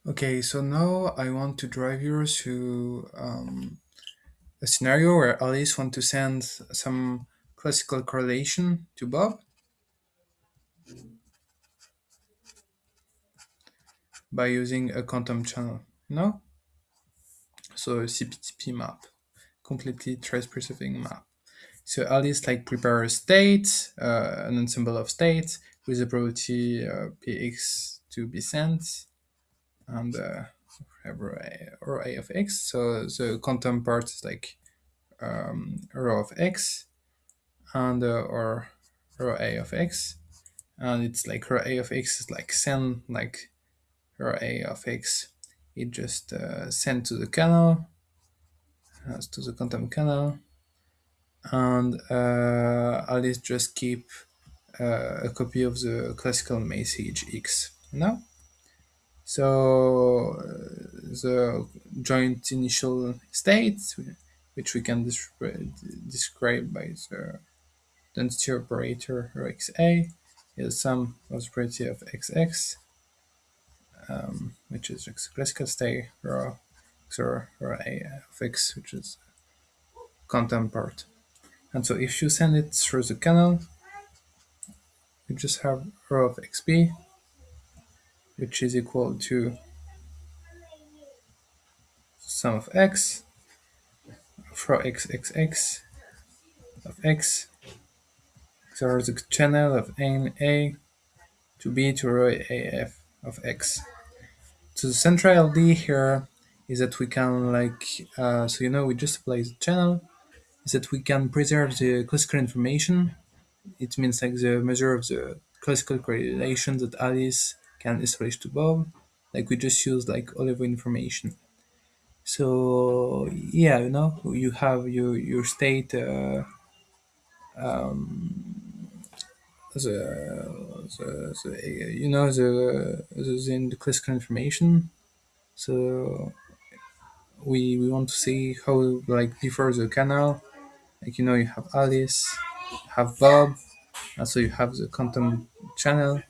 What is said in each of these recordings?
Okay, so now I want to drive you to a scenario where Alice want to send some classical correlation to Bob by using a quantum channel, So a CPTP map, completely trace-preserving map. So Alice prepare a state, an ensemble of states with a probability px to be sent, and row a of x. So the quantum part is row of x and or row a of x, and it's like row a of x is send row a of x. It just sent to the kernel, to the quantum kernel, and Alice just keep a copy of the classical message x. So the joint initial state, which we can describe by the density operator rho xa, is sum of the probability of xx, which is the classical state, rho xor rho a of x, which is quantum part. And so if you send it through the canal, you just have rho of xp, which is equal to sum of x for xxx of x. So the channel of n a to b to rho af of x. So the central idea here is that we can we just apply the channel, is that we can preserve the classical information. It means the measure of the classical correlation that Alice can establish to Bob. We just use Hovevo information. So yeah, you have your state, the classical information. So we want to see how before the canal, you have Alice, have Bob, and so you have the quantum channel,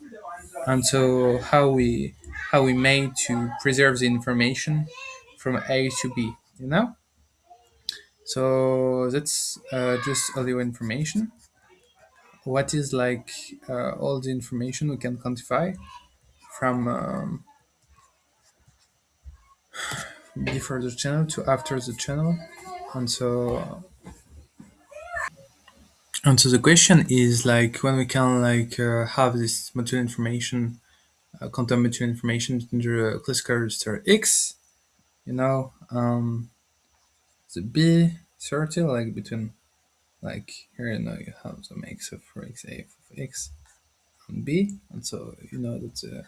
and so how we made to preserve the information from A to B. So that's just all your information. What is all the information we can quantify from before the channel to after the channel, and so the question is when we can have this material information, quantum material information between the classical register x, the b circle between here you have the max of x a of x and b, and so that the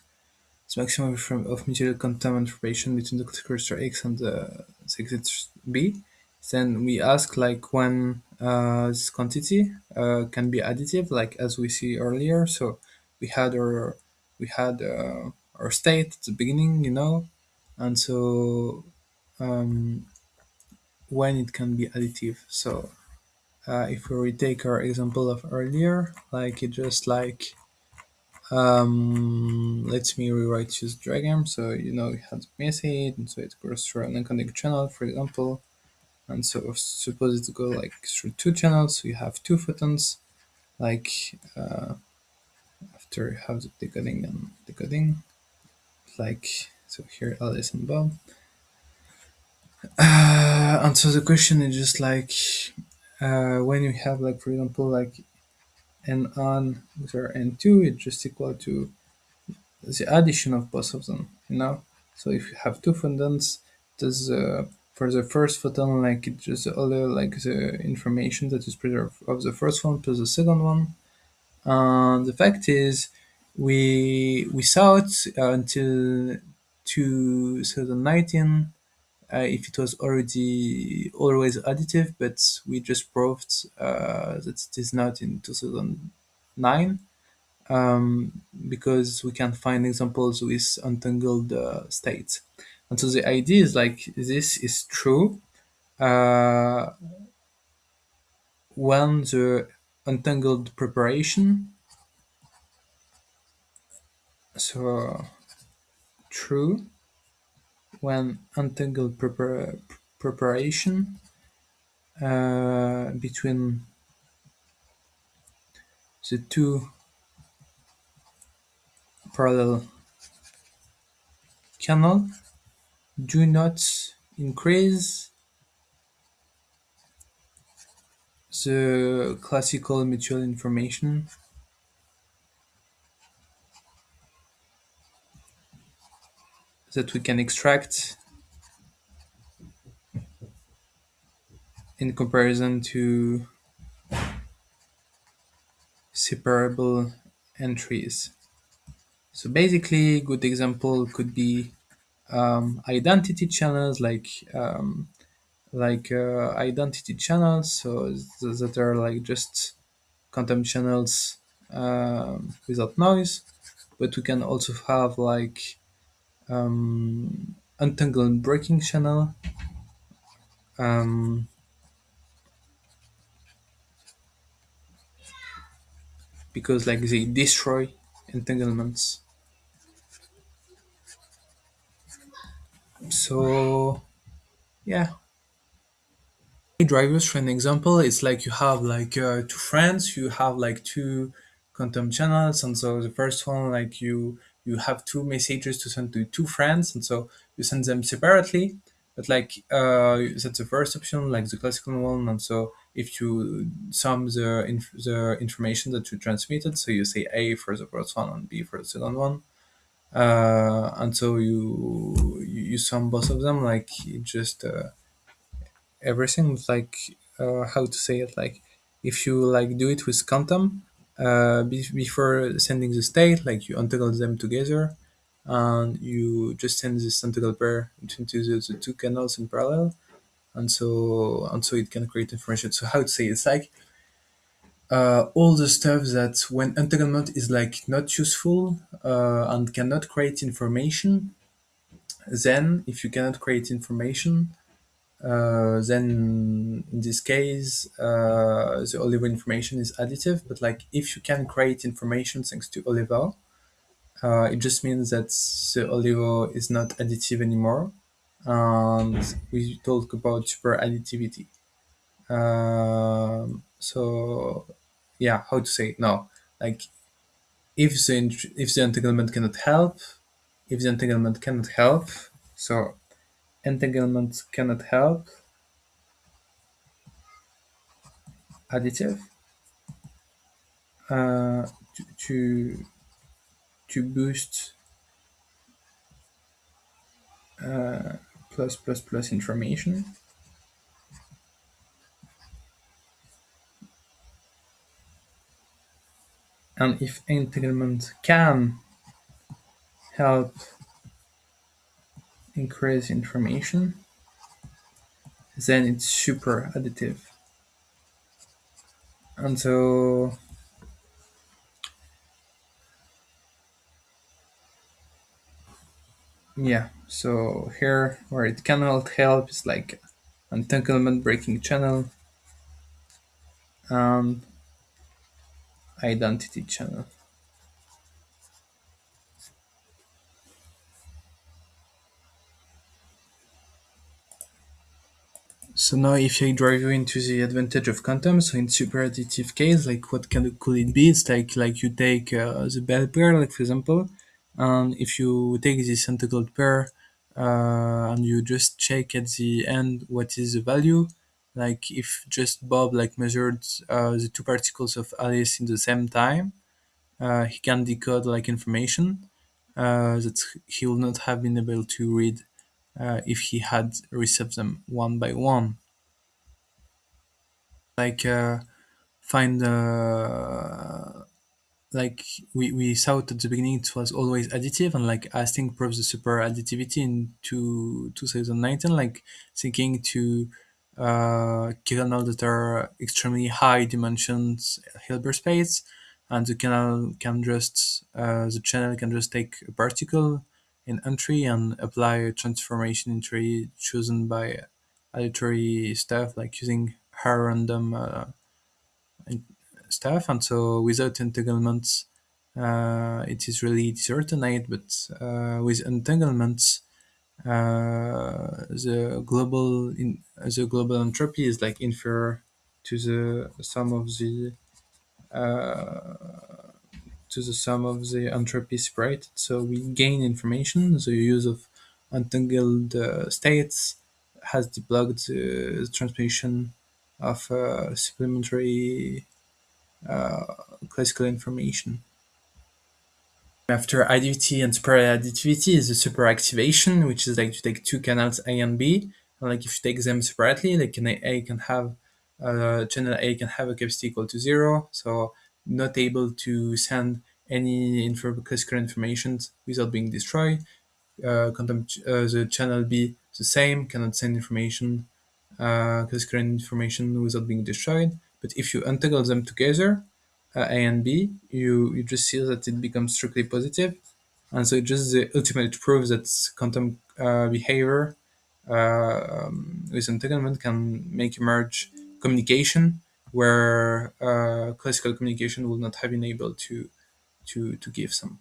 maximum of material quantum information between the classical register x and the exit b. Then we ask when this quantity can be additive, as we see earlier. So we had our state at the beginning, and so um, when it can be additive. So if we retake our example of earlier, it just let me rewrite this diagram. So we had the message, and so it goes through an encoding channel, for example. And so suppose it go through two channels, so you have two photons, after you have the decoding and decoding, so here Alice and Bob. And so the question is just when you have for example n on or n2, it's just equal to the addition of both of them, So if you have two photons, does for the first photon, it just all the information that is preserved of the first one plus the second one. And the fact is, we saw it until 2019 if it was already always additive, but we just proved that it is not in 2009, because we can find examples with untangled states. And so the idea is this is true uh, when the untangled preparation, so true when untangled preparation between the two parallel canal do not increase the classical mutual information that we can extract in comparison to separable entries. So basically, good example could be identity channels identity channels, so that are like just content channels without noise. But we can also have like untangled breaking channel, um, because like they destroy entanglements. So yeah, drivers for an example, it's like you have like two friends, you have like two quantum channels, and so the first one, like you have two messages to send to two friends, and so you send them separately. But like that's the first option, like the classical one. And so if you sum the information that you transmitted, so you say A for the first one and B for the second one, and so you sum both of them, like it just everything like how to say it, like if you like do it with quantum before sending the state, like you untangle them together and you just send this untangled pair into the two canals in parallel, and so it can create information. So how to say it's like all the stuff that when entanglement is like not useful and cannot create information, then if you cannot create information, then in this case the Oliver information is additive. But like if you can create information thanks to Oliver, it just means that the Oliver is not additive anymore, and we talk about super additivity. So yeah, how to say it now, like if the entanglement cannot help, if the entanglement cannot help, so entanglement cannot help additive uh, to to boost plus plus plus information. And if entanglement can help increase information, then it's super additive. And so yeah, so here where it cannot help is like entanglement breaking channel and identity channel. So now if I drive you into the advantage of quantum, so in super additive case, like what could it be? It's like you take the bell pair, like for example, and if you take this untangled pair and you just check at the end what is the value, like if just Bob like measured the two particles of Alice in the same time, he can decode like information that he would not have been able to read if he had received them one by one. Like find like we saw at the beginning it was always additive, and like I think proves the super additivity in 2019, like thinking to kernel that are extremely high dimensions Hilbert space, and the canal can just the channel can just take a particle in entry and apply a transformation entry chosen by arbitrary stuff, like using her random stuff. And so without entanglements, it is really disordinate, but with entanglements, The global entropy is like inferior to the sum of the entropy separated. So we gain information. The use of untangled states has deblocked the transmission of supplementary classical information. After additivity and superadditivity is the superactivation, which is like to take two canals A and B, and like if you take them separately, like A can have channel A can have a capacity equal to 0, so not able to send any classical information without being destroyed. The channel B the same, cannot send information, classical information without being destroyed. But if you untangle them together, A and B, you just see that it becomes strictly positive, and so it's just the ultimate proof that quantum behavior with entanglement can make emerge communication where classical communication would not have been able to give some.